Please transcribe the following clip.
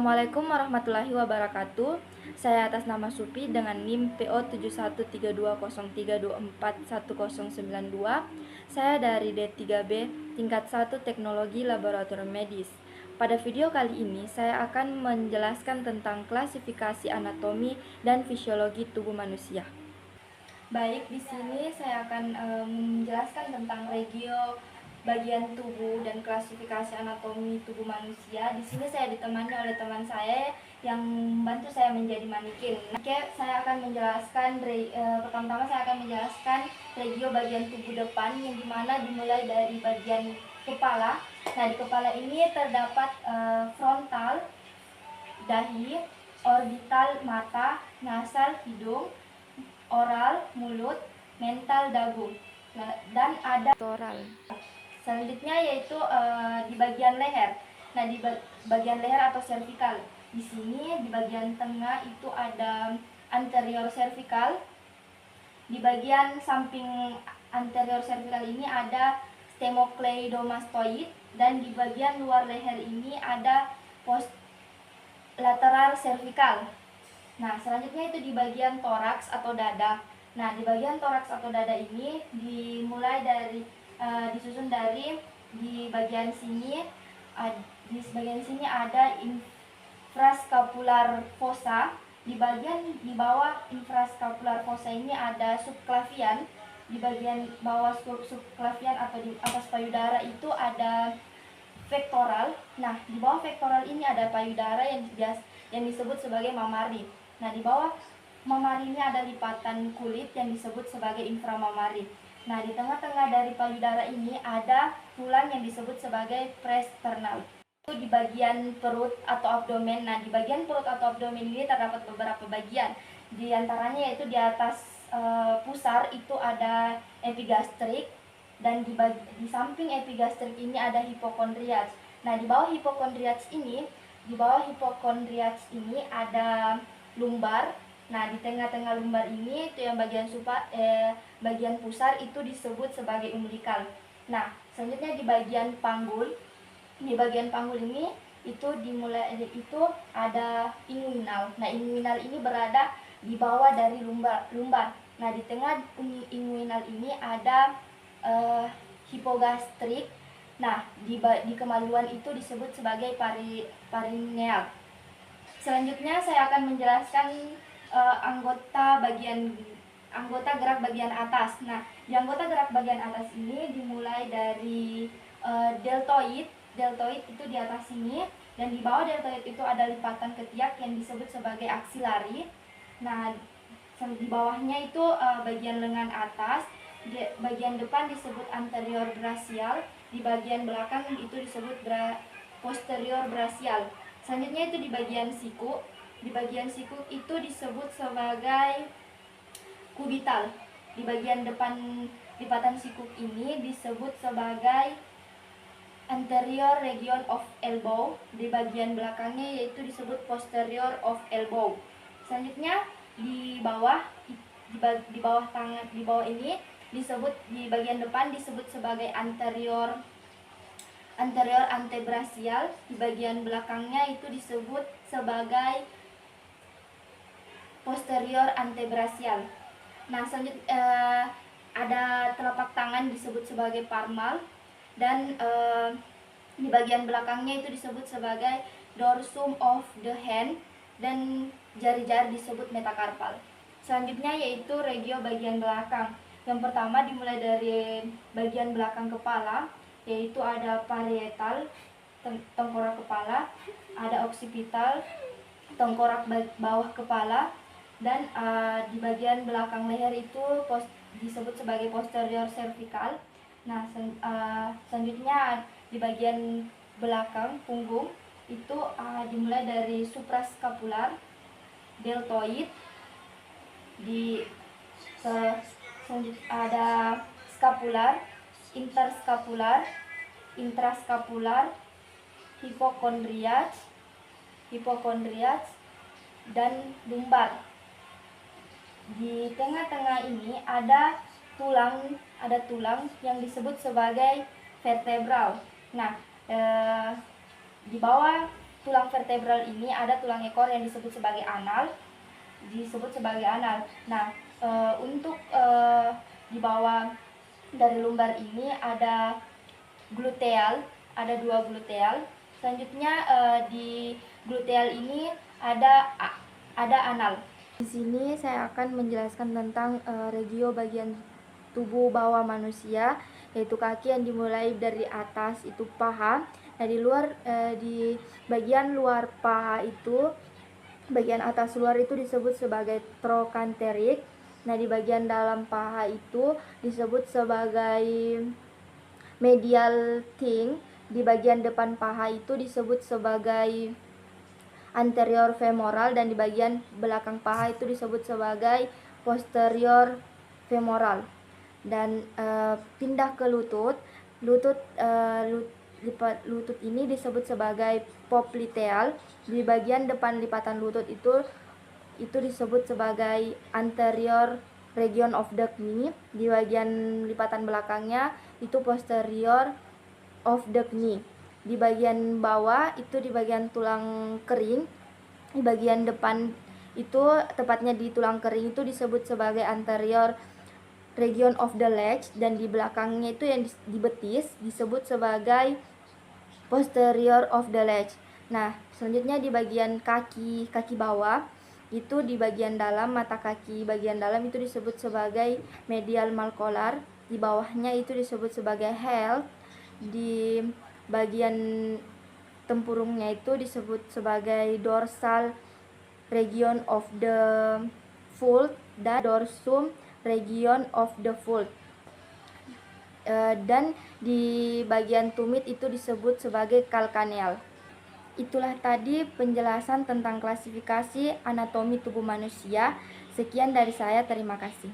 Assalamualaikum warahmatullahi wabarakatuh. Saya atas nama Supi dengan NIM PO 713203241092. Saya dari D3B tingkat 1 Teknologi Laboratorium Medis. Pada video kali ini saya akan menjelaskan tentang klasifikasi anatomi dan fisiologi tubuh manusia. Baik, di sini saya akan menjelaskan tentang regio bagian tubuh dan klasifikasi anatomi tubuh manusia. Di sini saya ditemani oleh teman saya yang membantu saya menjadi manikin. Oke, saya akan menjelaskan pertama-tama saya akan menjelaskan regio bagian tubuh depan, yang dimana dimulai dari bagian kepala. Nah, di kepala ini terdapat frontal, dahi, orbital mata, nasal hidung, oral mulut, mental dagu, dan ada toral. Selanjutnya yaitu di bagian leher. Nah, di bagian leher atau cervical. Di sini di bagian tengah itu ada anterior cervical. Di bagian samping anterior cervical ini ada stemocleidomastoid, dan di bagian luar leher ini ada post lateral cervical. Nah, selanjutnya itu di bagian toraks atau dada. Nah, di bagian toraks atau dada ini dimulai dari disusun dari di bagian sini ada infrascapular fossa. Di bawah infrascapular fossa ini ada subclavian. Di bagian bawah subclavian atau di atas payudara itu ada pectoral. Nah, di bawah pectoral ini ada payudara yang disebut sebagai mamari. Nah, di bawah mamari ini ada lipatan kulit yang disebut sebagai inframamari. Nah, di tengah-tengah dari payudara ini ada tulang yang disebut sebagai presternal. Itu di bagian perut atau abdomen. Nah, di bagian perut atau abdomen ini terdapat beberapa bagian. Di antaranya yaitu di atas pusar itu ada epigastrik, dan di samping epigastrik ini ada hipokondrias. Nah, di bawah hipokondrias ini ada lumbar. Nah, di tengah-tengah lumbar ini itu yang bagian pusar itu disebut sebagai umbilikal. Nah, selanjutnya di bagian panggul. Di bagian panggul ini itu ada inguinal. Nah, inguinal ini berada di bawah dari lumbar. Nah, di tengah inguinal ini ada hipogastrik. Nah, di kemaluan itu disebut sebagai perineal. Selanjutnya saya akan menjelaskan anggota gerak bagian atas. Nah, di anggota gerak bagian atas ini dimulai dari deltoid. Deltoid itu di atas sini, dan di bawah deltoid itu ada lipatan ketiak yang disebut sebagai aksilari. Nah, di bawahnya itu bagian lengan atas. Bagian depan disebut anterior brachial, di bagian belakang itu disebut posterior brachial. Selanjutnya itu di bagian siku. Di bagian siku itu disebut sebagai kubital. Di bagian depan lipatan siku ini disebut sebagai anterior region of elbow. Di bagian belakangnya yaitu disebut posterior of elbow. Selanjutnya di bawah ini disebut, di bagian depan disebut sebagai anterior antebrachial. Di bagian belakangnya itu disebut sebagai posterior antebrachial. Nah, selanjutnya ada telapak tangan disebut sebagai palmar, dan di bagian belakangnya itu disebut sebagai dorsum of the hand, dan jari-jari disebut metakarpal. Selanjutnya yaitu regio bagian belakang. Yang pertama dimulai dari bagian belakang kepala, yaitu ada parietal, tengkorak kepala, ada occipital, tengkorak bawah kepala, dan di bagian belakang leher itu disebut sebagai posterior cervical. Nah, selanjutnya di bagian belakang punggung itu dimulai dari suprascapular, deltoid, ada scapular, interscapular, intrascapular, hipokondrias, dan lumbar. Di tengah-tengah ini ada tulang yang disebut sebagai vertebral. Nah, di bawah tulang vertebral ini ada tulang ekor yang disebut sebagai anal, Nah, untuk di bawah dari lumbar ini ada gluteal, ada 2 gluteal. Selanjutnya di gluteal ini ada anal. Di sini saya akan menjelaskan tentang regio bagian tubuh bawah manusia, yaitu kaki yang dimulai dari atas itu paha. Nah, di bagian luar paha itu, bagian atas luar itu disebut sebagai trochanteric. Nah, di bagian dalam paha itu disebut sebagai medial thing. Di bagian depan paha itu disebut sebagai anterior femoral, dan di bagian belakang paha itu disebut sebagai posterior femoral. Dan pindah ke lutut ini disebut sebagai popliteal. Di bagian depan lipatan lutut itu disebut sebagai anterior region of the knee. Di bagian lipatan belakangnya itu posterior of the knee. Di bagian bawah itu di bagian tulang kering. Di bagian depan itu, tepatnya di tulang kering itu disebut sebagai anterior region of the leg, dan di belakangnya itu yang di betis disebut sebagai posterior of the leg. Nah, selanjutnya di bagian kaki bawah itu, di bagian dalam mata kaki bagian dalam itu disebut sebagai medial malcolar. Di bawahnya itu disebut sebagai health. Di bagian tempurungnya itu disebut sebagai dorsal region of the foot dan dorsum region of the foot. Dan di bagian tumit itu disebut sebagai calcaneal. Itulah tadi penjelasan tentang klasifikasi anatomi tubuh manusia. Sekian dari saya, terima kasih.